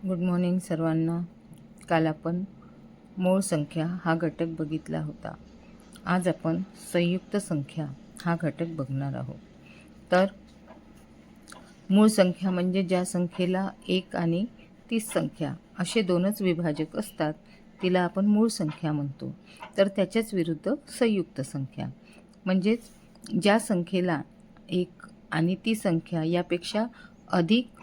Good morning सर्वांना. काल आपण मूळ संख्या हा घटक बघितला होता. आज आपण संयुक्त संख्या हा घटक बघणार आहोत. तर मूळ संख्या म्हणजे ज्या संख्येला 1 आणि 30 संख्या असे दोनच विभाजक असतात तिला आपण मूळ संख्या म्हणतो. तर त्याच्याच विरुद्ध संयुक्त संख्या म्हणजेच ज्या संख्येला 1 आणि 30 संख्या यापेक्षा अधिक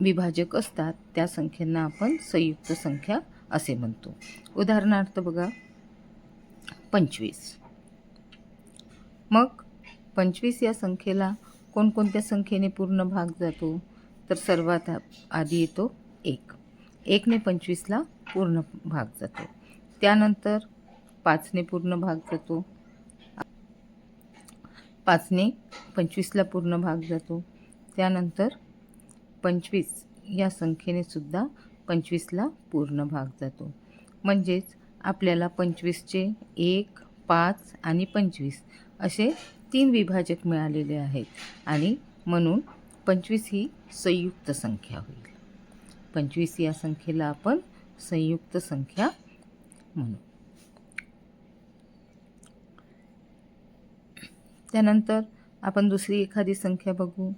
विभाजक असतात त्या संख्यांना आपण संयुक्त संख्या असे म्हणतो. उदाहरणार्थ बघा 25. मग 25 या संख्येला कोणकोणत्या संख्येने पूर्ण भाग जातो? तर सर्वात आधी येतो 1. 1 ने 25ला पूर्ण भाग जातो. त्यानंतर 5 ने पूर्ण भाग जातो. 5 ने 25ला पूर्ण भाग जातो. त्यानंतर 25 या संख्येने सुद्धा 25ला पूर्ण भाग जातो. म्हणजेच आपल्याला 25चे 1, 5 आणि 25 असे 3 विभाजक मिळालेले आहेत आणि म्हणून 25 ही संयुक्त संख्या होईल. 25 या संख्येला आपण संयुक्त संख्या म्हणू. त्यानंतर आपण दुसरी एखादी संख्या बघू,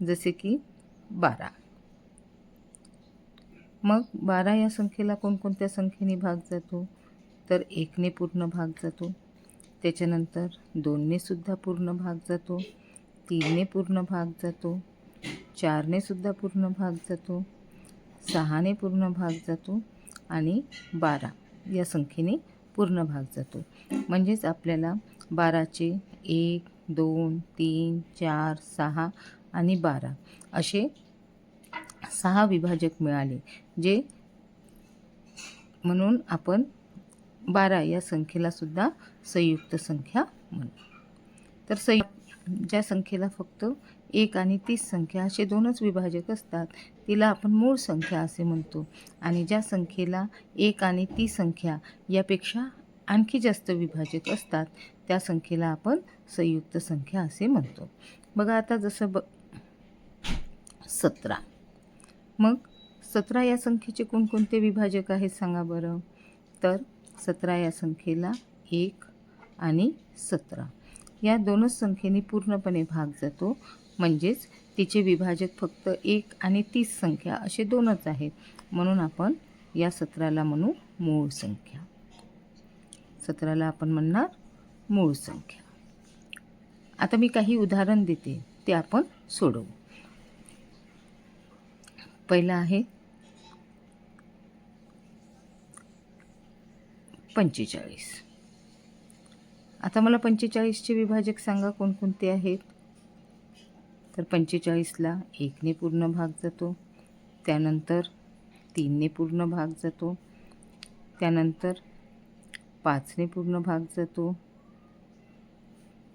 जसे की 12. मग 12 या संख्येला कोणकोणत्या संख्येने भाग जातो? तर 1 ने पूर्ण भाग जातो. त्याच्यानंतर 2 ने सुद्धा पूर्ण भाग जातो. 3 ने पूर्ण भाग जातो. 4 ने सुद्धा पूर्ण भाग जातो. 6 ने पूर्ण भाग जातो आणि 12 या संख्येने पूर्ण भाग जातो. म्हणजेच आपल्याला 12चे 1, 2, 3, 4, 6 आणि 12 असे 6 विभाजक मिळाले, जे म्हणून आपण 12 या संख्येला सुद्धा संयुक्त संख्या म्हणू. तर ज्या संख्येला फक्त 1 आणि 30 संख्या असे दोनच विभाजक असतात तिला आपण मूळ संख्या असे म्हणतो. आणि ज्या संख्येला 1 आणि 30 संख्या यापेक्षा आणखी जास्त विभाजक असतात त्या संख्येला आपण संयुक्त संख्या असे म्हणतो. बघा आता जसं 17. मग 17 या संख्येचे कोणकोणते विभाजक आहेत सांगा बरं? तर 17 या संख्येला 1 आणि 17 या दोनच संख्येने पूर्णपणे भाग जातो. म्हणजेच तिचे विभाजक फक्त 1 आणि 30 संख्या असे दोनच आहेत. म्हणून आपण या 17ला म्हणू मूळ संख्या. 17ला आपण म्हणणार मूळ संख्या. आता मी काही उदाहरण देते, ते आपण सोडवू. पहिलं आहे 45. आता मला 45चे विभाजक सांगा कोणकोणते आहेत? तर 45ला 1 ने पूर्ण भाग जातो. त्यानंतर 3 ने पूर्ण भाग जातो. त्यानंतर 5 ने पूर्ण भाग जातो.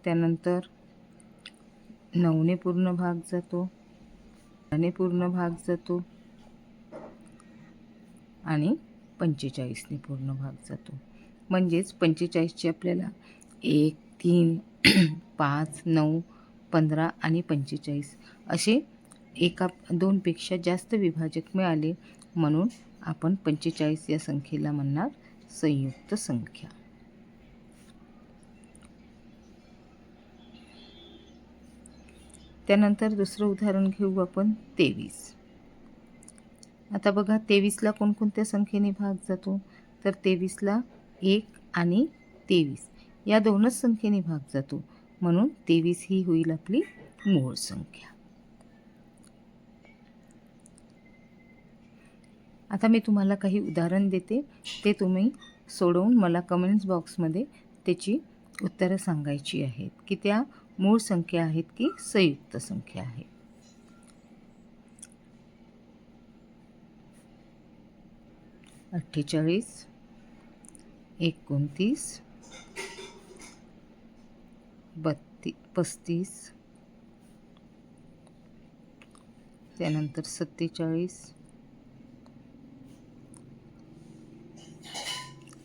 त्यानंतर 9 ने पूर्ण भाग जातो. 10 ने पूर्ण भाग जातो आणि 45 ने पूर्ण भाग जातो. म्हणजेच 45चे आपल्याला 1, 3, 5, 9, 15 आणि 45 असे दोनपेक्षा जास्त विभाजक मिळाले. म्हणून आपण 45 या संख्येला म्हणणार संयुक्त संख्या. त्यानंतर दुसरं उदाहरण घेऊ आपण 23. आता बघा 23ला कोणकोणत्या संख्येने भाग जातो? तर 23ला 1 आणि 23 या दोनच संख्येने भाग जातो. म्हणून 23 ही होईल आपली मूळ संख्या. आता मी तुम्हाला काही उदाहरण देते, ते तुम्ही सोडवून मला कमेंट्स बॉक्समध्ये त्याची उत्तरं सांगायची आहेत की त्या मूळ संख्या आहेत की संयुक्त संख्या आहे. 48, 29, 35, त्यानंतर 47,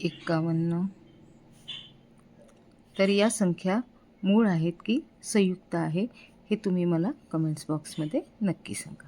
51. तर या संख्या मूळ आहेत की संयुक्त आहे हे तुम्ही मला कमेंट्स बॉक्समध्ये नक्की सांगा.